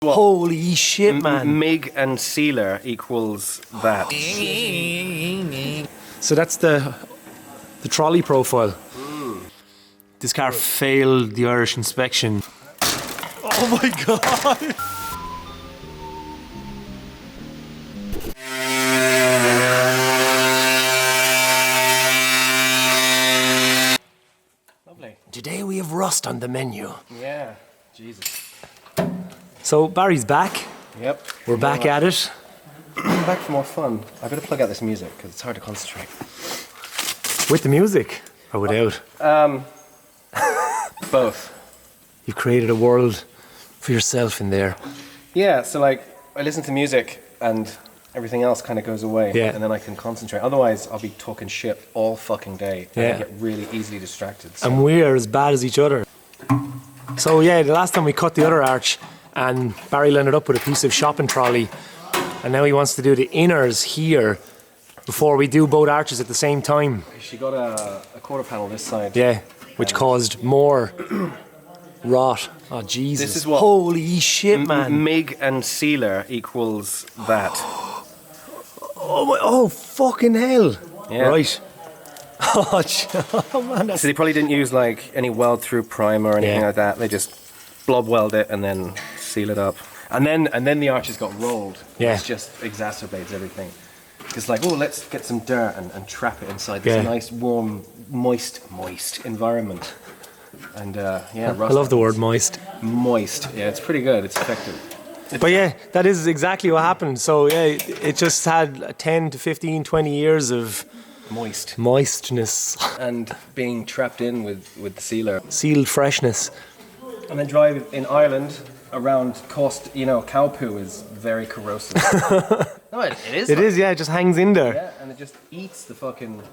What? Holy shit, man. MIG and sealer equals that. So that's the trolley profile. This car failed the Irish inspection. Oh my god! Lovely. Today we have rust on the menu. Yeah, Jesus. So Barry's back. Yep. We're back at it. I'm back for more fun. I better plug out this music because it's hard to concentrate. With the music or without? Both. You've created a world for yourself in there. Yeah, so like I listen to music and everything else kind of goes away. Yeah. And then I can concentrate. Otherwise, I'll be talking shit all fucking day. And Yeah. I get really easily distracted. So. And we're as bad as each other. So yeah, the last time we cut the other arch and Barry landed up with a piece of shopping trolley and now he wants to do the inners here before we do both arches at the same time. She got a quarter panel this side. Yeah, which caused more rot. Oh Jesus. This is what holy shit, man. MIG and sealer equals that. Oh fucking hell. Yeah. Right. Oh man, that's... So they probably didn't use like any weld through primer or anything Yeah. like that. They just blob weld it and then seal it up. And then the arches got rolled. Yeah. Which just exacerbates everything. It's like, oh, let's get some dirt and trap it inside this nice, warm, moist environment. And yeah, I love the word moist. Moist. Yeah, it's pretty good. It's effective. But yeah, that is exactly what happened. So yeah, it just had 10 to 15, 20 years of moistness. And being trapped in with the sealer. Sealed freshness. And then drive in Ireland around coast, cow poo is very corrosive. No, it is. It is, yeah, it just hangs in there. Yeah, and it just eats the fucking...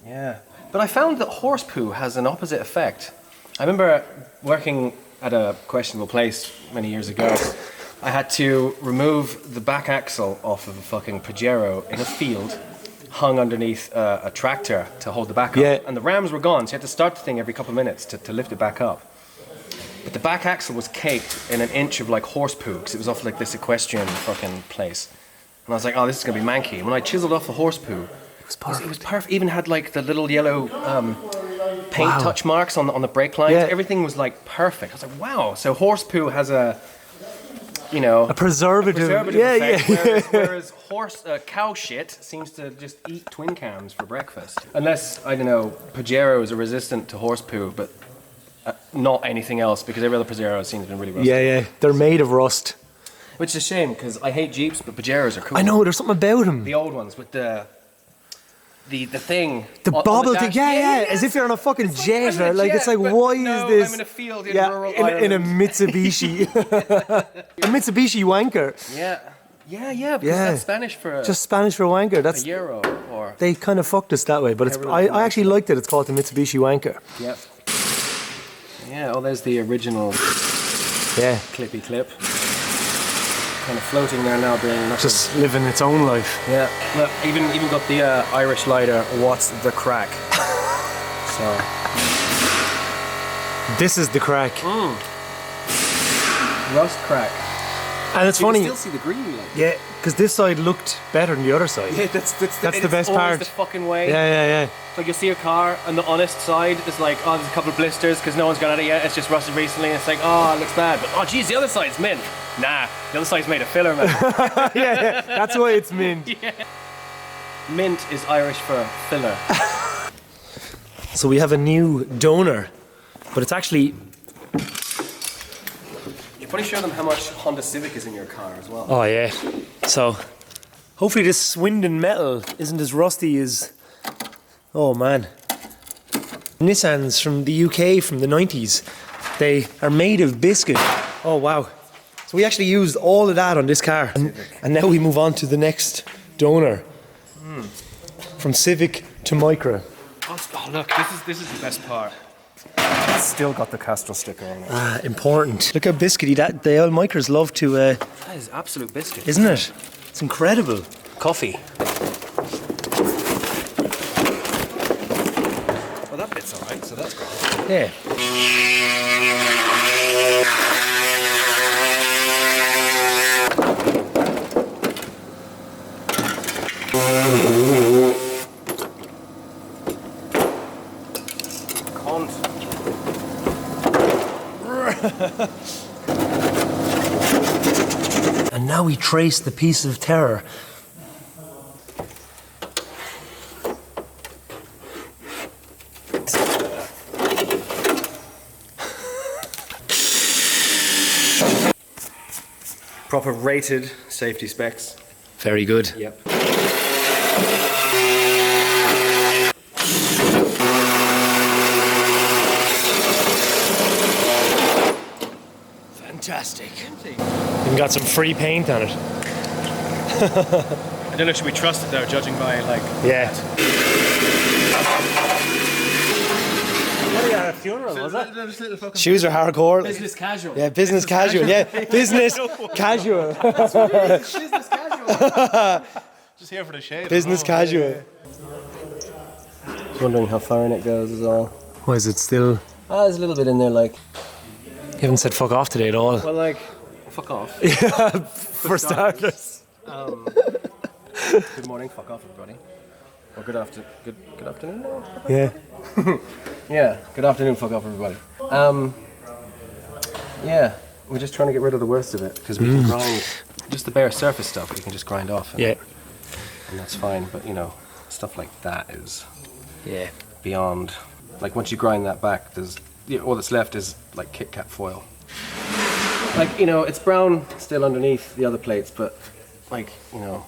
Yeah. But I found that horse poo has an opposite effect. I remember working at a questionable place many years ago. I had to remove the back axle off of a fucking Pajero in a field, hung underneath a tractor to hold the back up. Yeah. And the rams were gone, so you had to start the thing every couple of minutes to lift it back up. But the back axle was caked in an inch of like horse poo, because it was off like this equestrian fucking place. And I was like, oh, this is going to be manky. And when I chiseled off the horse poo, it was perfect. Even had like the little yellow paint touch marks on the brake lines. Yeah. Everything was like perfect. I was like, wow. So horse poo has a preservative effect, whereas cow shit seems to just eat twin cams for breakfast. Unless, I don't know, Pajeros are resistant to horse poo, but not anything else, because every other Pajero seems to be really rusty. Yeah, they're made of rust. Which is a shame, because I hate Jeeps, but Pajeros are cool. I know, there's something about them. The old ones with the thing. The on bobble the thing, dash. yeah, as if you're on a fucking jet. I'm in a Like, jet, it's like, but why no, is this? I'm in a field in rural Ireland. In a Mitsubishi. A Mitsubishi wanker. Yeah, because that's Spanish for Just Spanish for wanker. That's Pajero, or... They kind of fucked us that way, but I actually liked it. It's called the Mitsubishi wanker. Yep. Yeah, oh, there's the original clippy clip. Kind of floating there now, being nothing. Just living its own life. Yeah, look, even got the Irish lighter, what's the crack? So... This is the crack. Rust crack. And it's You funny. can still see the green light. Yeah, because this side looked better than the other side. Yeah, that's the best part. the fucking way. Yeah. Like you'll see a car and the honest side is like, oh, there's a couple of blisters because no one's got at it yet, it's just rusted recently, and it's like, oh, it looks bad, but oh geez, the other side's mint. Nah, the other side's made of filler, man. yeah, that's why it's mint. Yeah. Mint is Irish for filler. So we have a new donor, but it's actually... You probably show them how much Honda Civic is in your car as well. Oh yeah. So hopefully this Swindon metal isn't as rusty as... Oh man. Nissans from the UK from the 90s. They are made of biscuit. Oh wow. So we actually used all of that on this car. And now we move on to the next donor. From Civic to Micra. Oh look, this is the best part. It's still got the Castrol sticker on it. Ah, important. Look how biscuity that the old Micras love to... That is absolute biscuit. Isn't it? It's incredible. Coffee. Well, that bit's alright, so that's good. Yeah. And now we trace the piece of terror. Proper rated safety specs. Very good. Yep. Fantastic. Even got some free paint on it. I don't know, should we trust it though, judging by like... Yeah. What are you at a funeral, was it? Shoes are hardcore. Business casual. Yeah, business casual. Yeah, business casual. Business casual. Just here for the shade. Business casual. Just wondering how far in it goes is all. Why is it still... There's a little bit in there like... You haven't said fuck off today at all. Well, like, fuck off. Yeah, for starters. Good morning, fuck off everybody. Or good afternoon now? Yeah. Yeah, good afternoon, fuck off everybody. Yeah, we're just trying to get rid of the worst of it because we can grind just the bare surface stuff. We can just grind off. Yeah. And that's fine. But you know, stuff like that is Yeah. beyond. Like once you grind that back, there's all that's left is like Kit Kat foil. Like you know, it's brown still underneath the other plates, but like you know,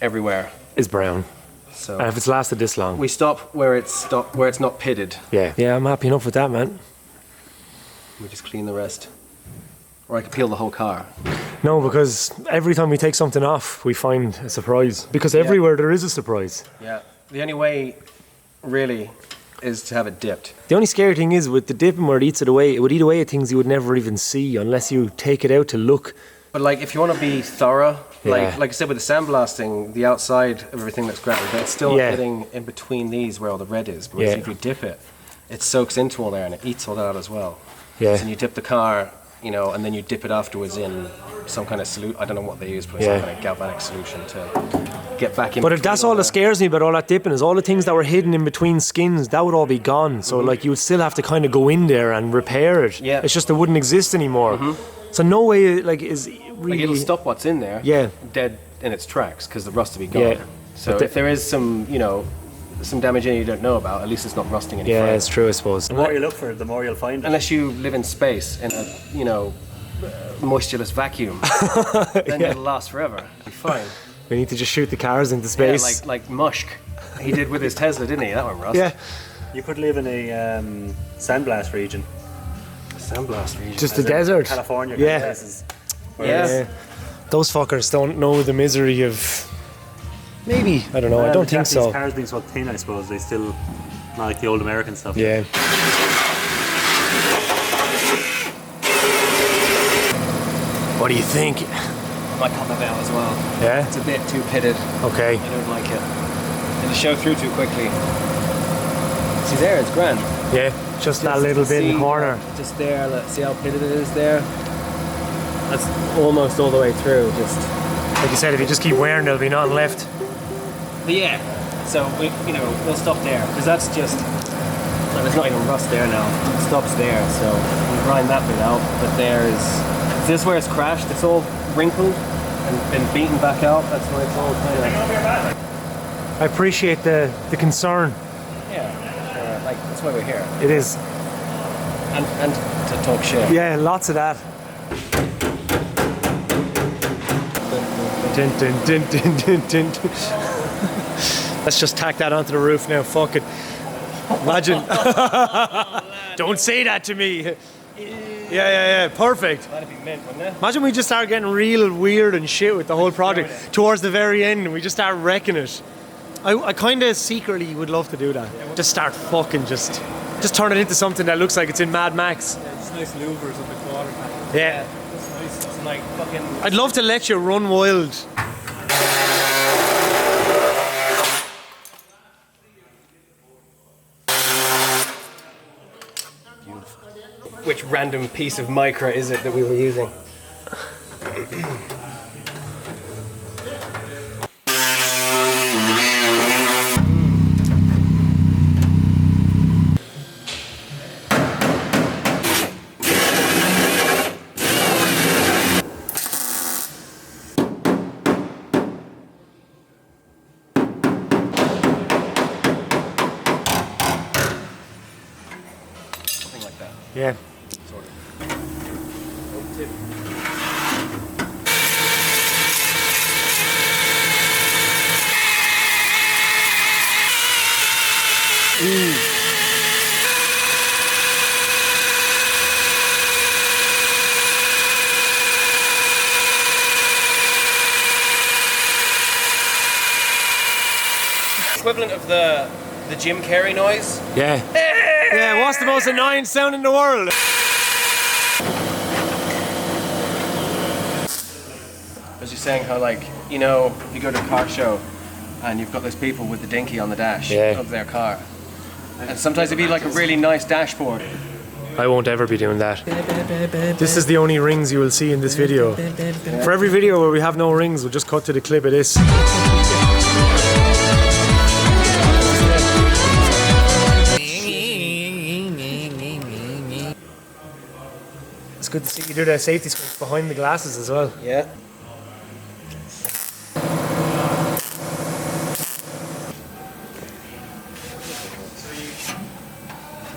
everywhere. It's brown. So And if it's lasted this long. we stop where it's not pitted. Yeah. Yeah, I'm happy enough with that, man. We just clean the rest. Or I could peel the whole car. No, because every time we take something off, we find a surprise. Because everywhere there is a surprise. Yeah. The only way, really, is to have it dipped. The only scary thing is with the dipping where it eats it away, it would eat away at things you would never even see unless you take it out to look. But like, if you want to be thorough, Yeah. like I said with the sandblasting, the outside of everything looks great, but it's still getting in between these where all the red is. But if you dip it, it soaks into all there and it eats all that out as well. Yeah. So then you dip the car, you know, and then you dip it afterwards in some kind of solution. I don't know what they use, but it's some kind of galvanic solution to get back in. But between that's all that scares me about all that dipping is all the things that were hidden in between skins, that would all be gone. So like you would still have to kind of go in there and repair it. Yeah. It's just it wouldn't exist anymore. So no way like is really... Like it'll stop what's in there Yeah. dead in its tracks because the rust will be gone. Yeah. So But if there is some, you know, some damage in it you don't know about, at least it's not rusting any Yeah, further. it's true, I suppose. The more you look for it, the more you'll find it. Unless you live in space in a, you know, moistureless vacuum, then it'll last forever. It'll be fine. We need to just shoot the cars into Yeah, space. like Musk. He did with his Tesla, didn't he? That one rust. Yeah. You could live in a sandblast region. Sandblast region. Just the desert. California. Yeah. Places. Yeah. Those fuckers don't know the misery of... Maybe. I don't know. I don't think so. These cars being so thin, I suppose, they still... Not like the old American stuff. Yeah. What do you think? I might cut that out as well. Yeah? It's a bit too pitted. Okay. I don't like it. It'll show through too quickly. See there, it's grand. Yeah, just that little bit in the See, corner. Just there, let's see how pitted it is there. That's almost all the way through, just... Like you said, if you just keep wearing, there'll be nothing left. But yeah, so we, you know, we'll stop there, because that's just... Well, there's not even rust there now. It stops there, so we'll grind that bit out. But there is... Is this where it's crashed? It's all wrinkled and been beaten back out. That's why it's all kind of... I appreciate the concern. Yeah, like, that's why we're here. It is. And to talk shit. Yeah, lots of that. Dun, dun, dun, dun, dun, dun. Let's just tack that onto the roof now. Fuck it. Imagine. Don't say that to me. Yeah. Perfect. That'd be mint, wouldn't it? Imagine we just start getting real weird and shit with the whole project towards the very end and we just start wrecking it. I kind of secretly would love to do that. Just start fucking just turn it into something that looks like it's in Mad Max. Yeah, just nice louvers at the quarter. Yeah. That's nice. It's like fucking... I'd love to let you run wild. Which random piece of micra is it that we were using? equivalent of the Jim Carrey noise. Yeah. Yeah, what's the most annoying sound in the world? As you're saying how, like, you know, you go to a car show and you've got those people with the dinky on the dash of their car. And sometimes it'd be like a really nice dashboard. I won't ever be doing that. This is the only rings you will see in this video. For every video where we have no rings, we'll just cut to the clip of this. It's good to see you do the safety scope behind the glasses as well. Yeah.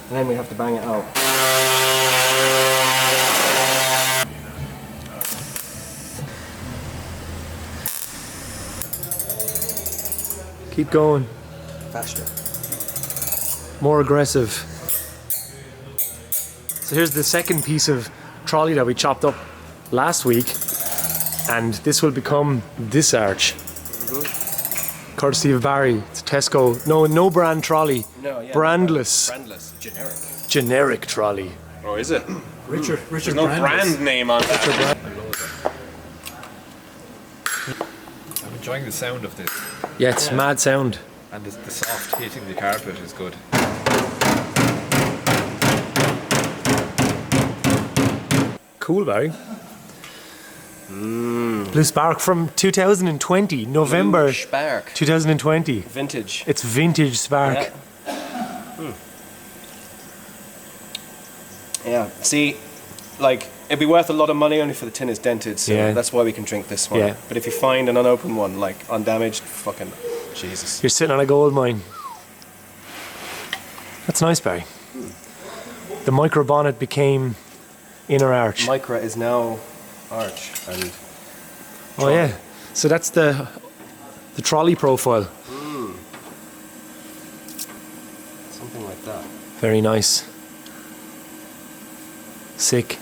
And then we have to bang it out. Keep going. Faster. More aggressive. So here's the second piece of trolley that we chopped up last week, and this will become this arch. Courtesy of Barry. It's a Tesco. No brand trolley. No, yeah. Brandless. Brandless. Generic. Generic trolley. Oh, is it? Richard There's no brand name on that. I'm enjoying the sound of this, Yeah, it's mad sound. and the soft hitting the carpet is good. Cool, Barry. Blue Spark from 2020, November Spark. 2020. Vintage. It's vintage Spark. Yeah. Yeah. See, like, it'd be worth a lot of money only for the tin is dented, so Yeah. that's why we can drink this one. Yeah. But if you find an unopened one, like undamaged, fucking Jesus. You're sitting on a gold mine. That's nice, Barry. The micro bonnet became inner arch. Micra is now arch and Oh yeah. So that's the trolley profile. something like that. Very nice. Sick.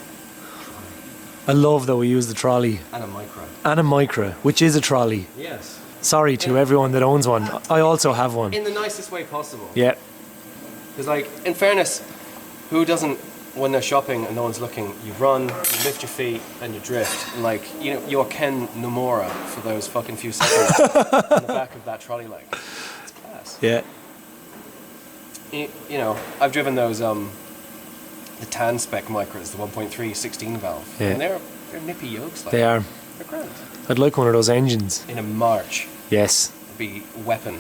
I love that we use the trolley And a Micra. and a micro, which is a trolley. Yes. Sorry to everyone that owns one. I also have one. In the nicest way possible. Yeah. Because, like, in fairness, who doesn't, when they're shopping and no one's looking, you run, you lift your feet, and you drift. And, like, you know, you're Ken Nomura for those fucking few seconds on the back of that trolley leg. It's class. Yeah. You know, I've driven those, the tan spec Micras, the 1.3 16 valve. Yeah. And they're nippy yokes. Like, They are. They're grand. I'd like one of those engines. In a March, Yes. it'd be weapon.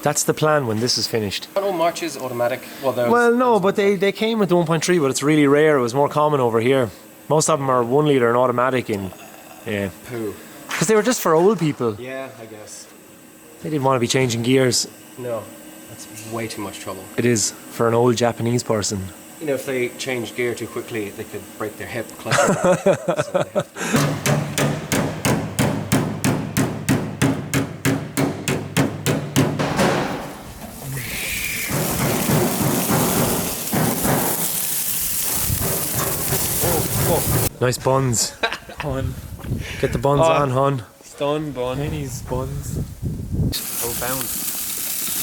That's the plan when this is finished. Not all Marches automatic. Well, Well, no, but they came with the 1.3, but it's really rare. It was more common over here. Most of them are 1 litre and automatic in, yeah. Poo. Because they were just for old people. Yeah, I guess. They didn't want to be changing gears. No, that's way too much trouble. It is for an old Japanese person. You know, if they change gear too quickly, they could break their hip. Cluster back. So they have to. Nice buns. Hon. Get the buns on, hon. Stun bun. Penny's buns. Profound.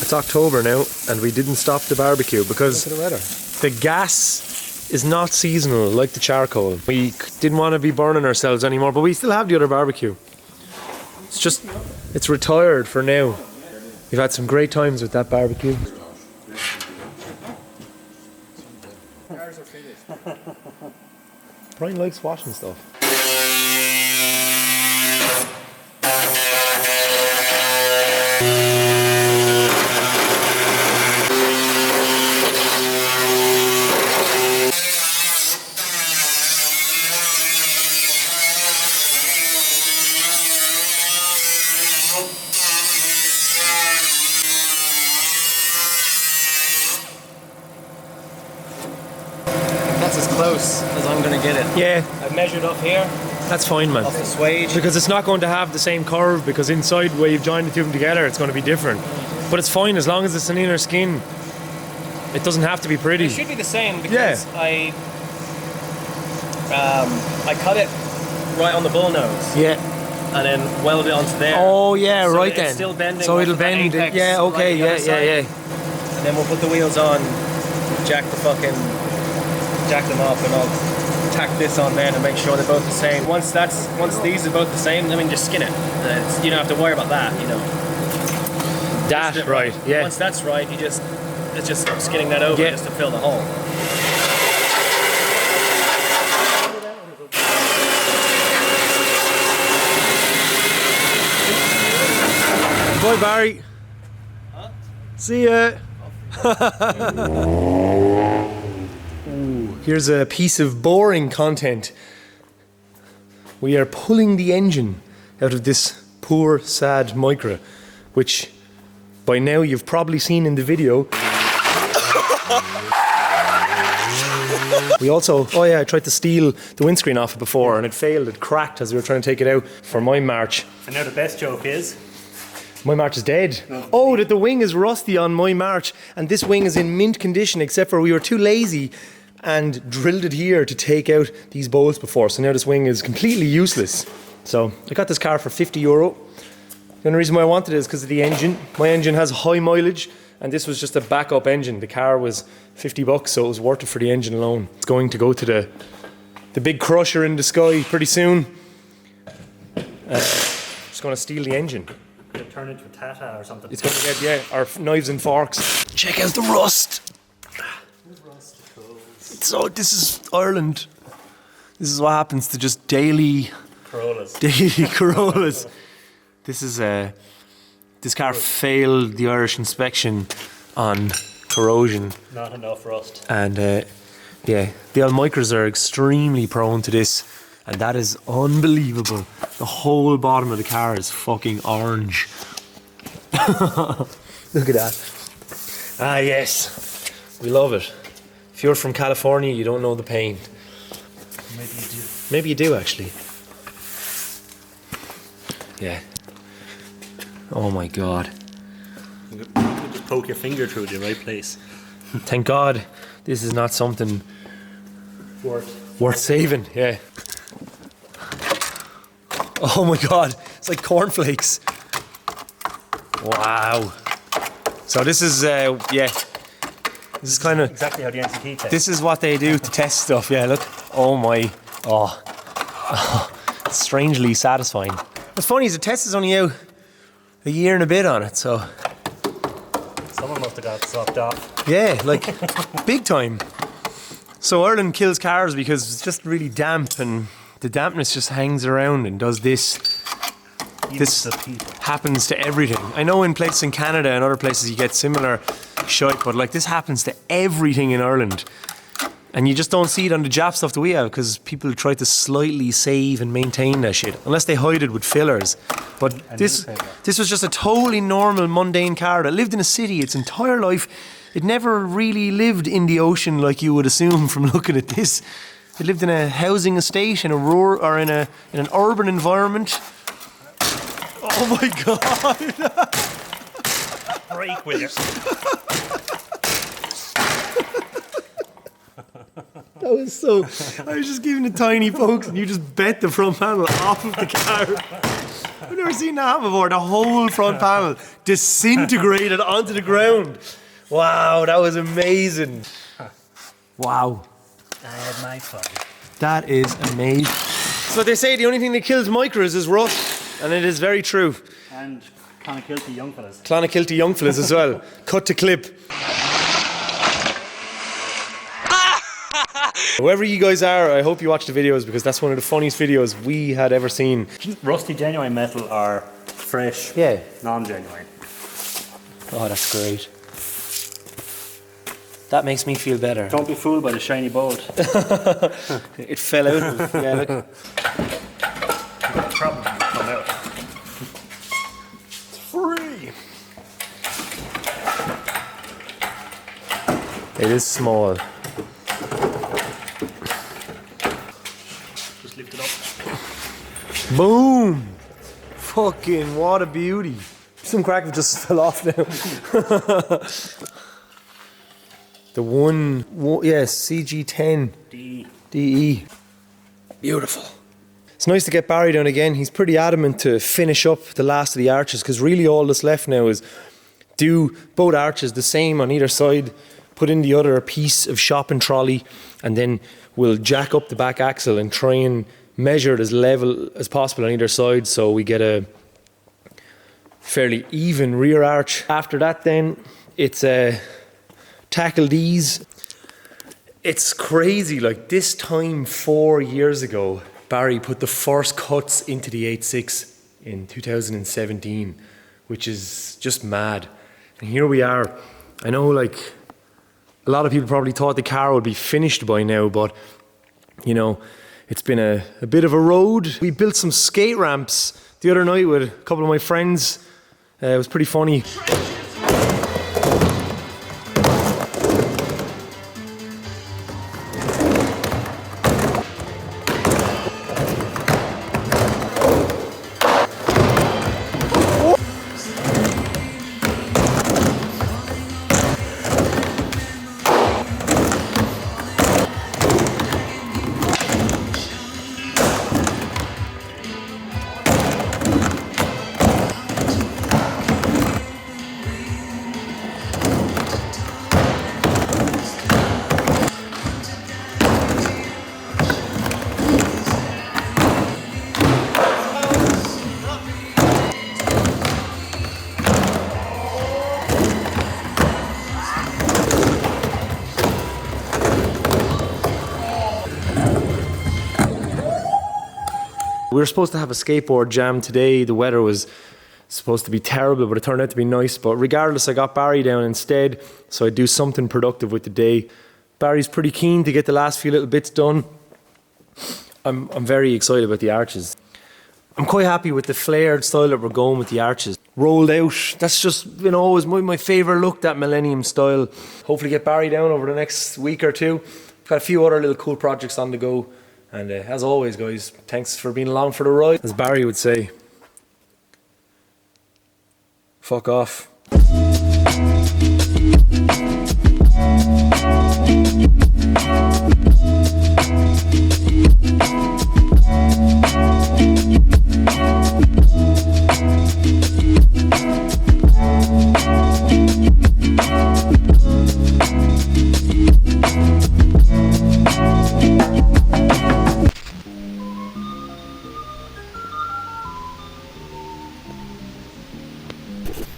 It's October now, and we didn't stop the barbecue because Look at the weather. the gas is not seasonal like the charcoal. We didn't want to be burning ourselves anymore, but we still have the other barbecue. It's retired for now. We've had some great times with that barbecue. Brian likes washing stuff. That's as close as I'm going to get it. Yeah, I've measured up here, that's fine, man. off the swage. Because it's not going to have the same curve, because inside where you've joined the two of them together, it's going to be different. But it's fine as long as it's an inner skin. It doesn't have to be pretty. It should be the same because I cut it right on the bull nose. Yeah, and then weld it onto there. Oh yeah, So right it's then. still bending so it'll onto that bend. apex Yeah, okay, right on the other yeah. side. And then we'll put the wheels on, jack them up, and I'll tack this on then and make sure they're both the same. Once these are both the same, I mean, just skin it. You don't have to worry about that, you know. That's right. Yeah. Once that's right, it's just skinning that over just to fill the hole. Bye, Barry. Huh? See ya. Ooh, here's a piece of boring content. We are pulling the engine out of this poor, sad Micra, which by now you've probably seen in the video. We also, I tried to steal the windscreen off it before and it failed, it cracked as we were trying to take it out for my March. And now the best joke is? My March is dead. Oh, that the wing is rusty on my March and this wing is in mint condition, except for we were too lazy and drilled it here to take out these bolts before. So now this wing is completely useless. So I got this car for €50. The only reason why I wanted it is because of the engine. My engine has high mileage and this was just a backup engine. The car was $50, so it was worth it for the engine alone. It's going to go to the big crusher in the sky pretty soon. Just going to steal the engine. It'll turn into a Tata or something. It's going to get, our knives and forks. Check out the rust. So this is Ireland. This is what happens to just daily Corollas. This is this car failed the Irish inspection on corrosion. Not enough rust. And the old Micras are extremely prone to this, and that is unbelievable. The whole bottom of the car is fucking orange. Look at that. Ah yes, we love it. If you're from California, you don't know the pain. Maybe you do. Maybe you do, actually. Yeah. Oh my God. You just poke your finger through the right place. Thank God this is not something worth saving, yeah. Oh my God, it's like cornflakes. Wow. So this is, this is kind of exactly how the NCT tastes. This is what they do to test stuff. Yeah, look. Oh my. Oh. It's strangely satisfying. What's funny is the test is only out a year and a bit on it, so. Someone must have got sucked off. Yeah, like big time. So Ireland kills cars because it's just really damp and the dampness just hangs around and does this. This happens to everything. I know in places in Canada and other places you get similar shite, but like this happens to everything in Ireland. And you just don't see it on the Jap stuff that we have because people try to slightly save and maintain that shit. Unless they hide it with fillers. But this was just a totally normal, mundane car that lived in a city its entire life. It never really lived in the ocean like you would assume from looking at this. It lived in a housing estate, in a in an urban environment. Oh my God! Break with it. That was so. I was just giving it tiny pokes, and you just bent the front panel off of the car. I've never seen that happen before. The whole front panel disintegrated onto the ground. Wow, that was amazing. Wow. I had my fun. That is amazing. So they say the only thing that kills Micras is rust, and it is very true. And Clonakilty young fellas. Clonakilty young fellas as well. Cut to clip. Whoever you guys are, I hope you watch the videos because that's one of the funniest videos we had ever seen. Rusty genuine metal or fresh non-genuine. Oh, that's great. That makes me feel better. Don't be fooled by the shiny bolt. It fell out. Yeah, look. It'll probably come out. It's free. It is small. Just lift it up. Boom! Fucking what a beauty. Some crack just fell off now. The CG10 DE. DE. Beautiful. It's nice to get Barry down again. He's pretty adamant to finish up the last of the arches, because really all that's left now is do both arches the same on either side, put in the other piece of shopping trolley, and then we'll jack up the back axle and try and measure it as level as possible on either side so we get a fairly even rear arch. After that then, it's tackle these. It's crazy, like this time 4 years ago, Barry put the first cuts into the 86 in 2017, which is just mad. And here we are. I know like a lot of people probably thought the car would be finished by now, but you know, it's been a bit of a road. We built some skate ramps the other night with a couple of my friends. It was pretty funny. We were supposed to have a skateboard jam today. The weather was supposed to be terrible, but it turned out to be nice. But regardless, I got Barry down instead, so I'd do something productive with the day. Barry's pretty keen to get the last few little bits done. I'm very excited about the arches. I'm quite happy with the flared style that we're going with the arches. Rolled out, that's just, you know, always my favourite look, that millennium style. Hopefully get Barry down over the next week or two. Got a few other little cool projects on the go. And as always, guys, thanks for being along for the ride. As Barry would say, fuck off.